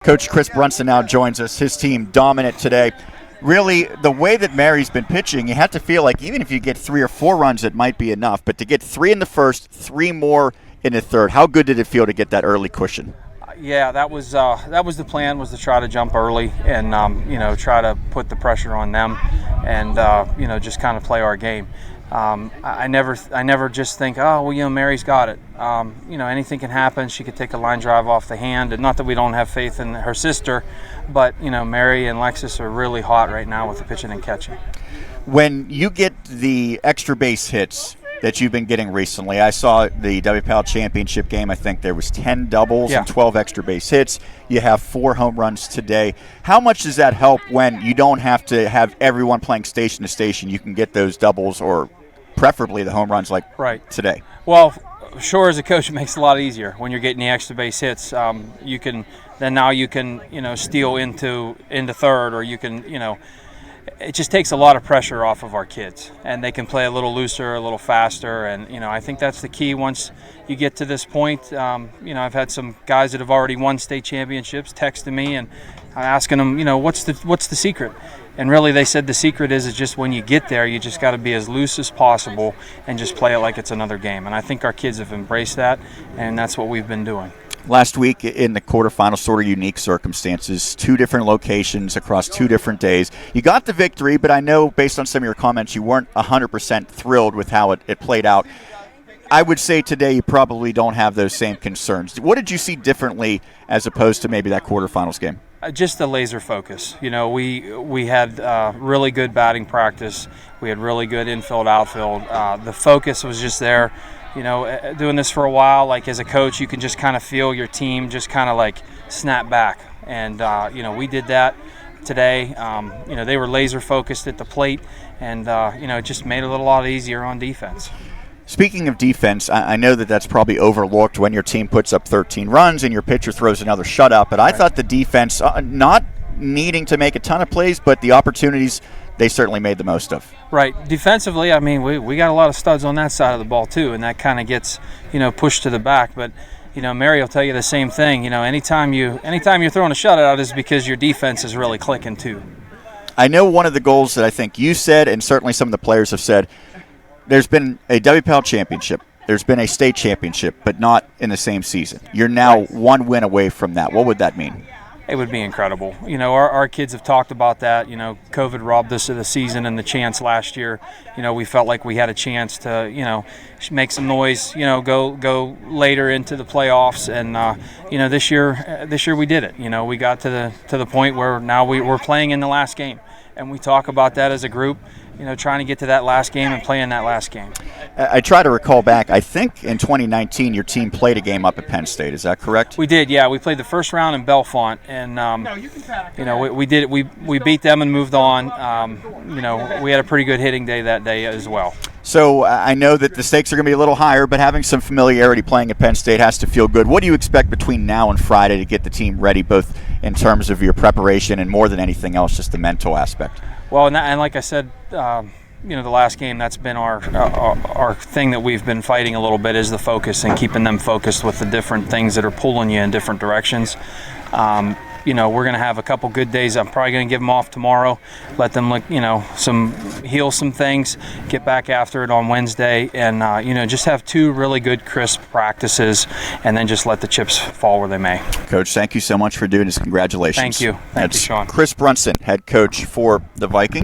Coach Chris Brunson now joins us. His team dominant today. Really, the way that Mary's been pitching, you have to feel like even if you get 3 or 4 runs, it might be enough. But to get 3 in the first, 3 more in the third, how good did it feel to get that early cushion? Yeah, that was the plan, was to try to jump early and try to put the pressure on them, and just kind of play our game. I never just think, oh well, Mary's got it. Anything can happen. She could take a line drive off the hand, and not that we don't have faith in her sister, but Mary and Lexus are really hot right now with the pitching and catching. When you get the extra base hits that you've been getting recently, I saw the WPIAL Championship game. I think there was 10 doubles and 12 extra base hits. You have 4 home runs today. How much does that help when you don't have to have everyone playing station to station? You can get those doubles or preferably the home runs like today. Well, sure, as a coach, it makes it a lot easier when you're getting the extra base hits. You can steal into third, or you can it just takes a lot of pressure off of our kids, and they can play a little looser, a little faster, and I think that's the key. Once you get to this point, I've had some guys that have already won state championships texting me and asking them, what's the secret? And really, they said the secret is just when you get there, you just got to be as loose as possible and just play it like it's another game. And I think our kids have embraced that, and that's what we've been doing. Last week in the quarterfinals, sort of unique circumstances, 2 different locations across 2 different days. You got the victory, but I know based on some of your comments, you weren't 100% thrilled with how it played out. I would say today you probably don't have those same concerns. What did you see differently as opposed to maybe that quarterfinals game? Just the laser focus. We had really good batting practice. We had really good infield, outfield. The focus was just there. Doing this for a while, like as a coach, you can just kind of feel your team just kind of like snap back. And, we did that today. They were laser focused at the plate, and, it just made it a lot easier on defense. Speaking of defense, I know that's probably overlooked when your team puts up 13 runs and your pitcher throws another shutout, but I thought the defense, not needing to make a ton of plays, but the opportunities they certainly made the most of. Right. Defensively, we got a lot of studs on that side of the ball too, and that kind of gets, pushed to the back. But, Mary will tell you the same thing. Anytime you're throwing a shutout is because your defense is really clicking too. I know one of the goals that I think you said, and certainly some of the players have said, there's been a WPIAL championship, there's been a state championship, but not in the same season. You're now 1 win away from that. What would that mean? It would be incredible. Our kids have talked about that. COVID robbed us of the season and the chance last year. We felt like we had a chance to, make some noise, go later into the playoffs. And, this year we did it. We got to the point where now we're playing in the last game. And we talk about that as a group, trying to get to that last game and play in that last game. I try to recall back, I think in 2019 your team played a game up at Penn State. Is that correct? We did, yeah. We played the first round in Bellefonte, and we did it. We beat them and moved on. We had a pretty good hitting day that day as well. So I know that the stakes are going to be a little higher, but having some familiarity playing at Penn State has to feel good. What do you expect between now and Friday to get the team ready, both in terms of your preparation and more than anything else, just the mental aspect? Well, and like I said, the last game, that's been our thing that we've been fighting a little bit, is the focus and keeping them focused with the different things that are pulling you in different directions. We're going to have a couple good days. I'm probably going to give them off tomorrow, let them heal some things, get back after it on Wednesday, and just have 2 really good crisp practices, and then just let the chips fall where they may. Coach, thank you so much for doing this. Congratulations. Thank you. Thank you, Sean. Chris Brunson, head coach for the Vikings.